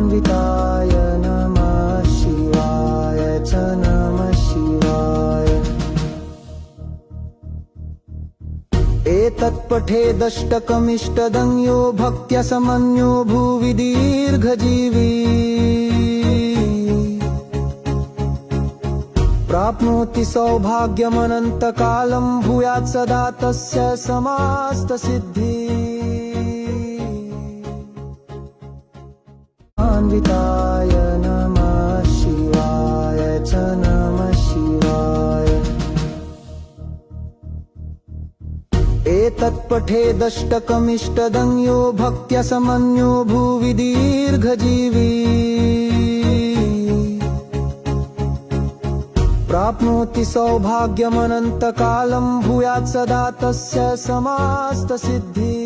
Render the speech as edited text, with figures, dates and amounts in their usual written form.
अन्विताय नमः शिवाय च नमः शिवाय। एतत्पठेदष्टकमिष्टदं यो भक्त्या समन्यो भुवि दीर्घजीवी प्राप्नोति सौभाग्यमनन्तकालं भूयात् सदा तस्य समस्तसिद्धिः। अन्विताय नमः शिवाय च नमः शिवाय। एतत्पठेदष्टकमिष्टदं यो भक्त्या समन्यो भुवि दीर्घजीवी प्राप्नोति सौभाग्यमनन्तकालं भूयात् सदा तस्य समस्तसिद्धिः।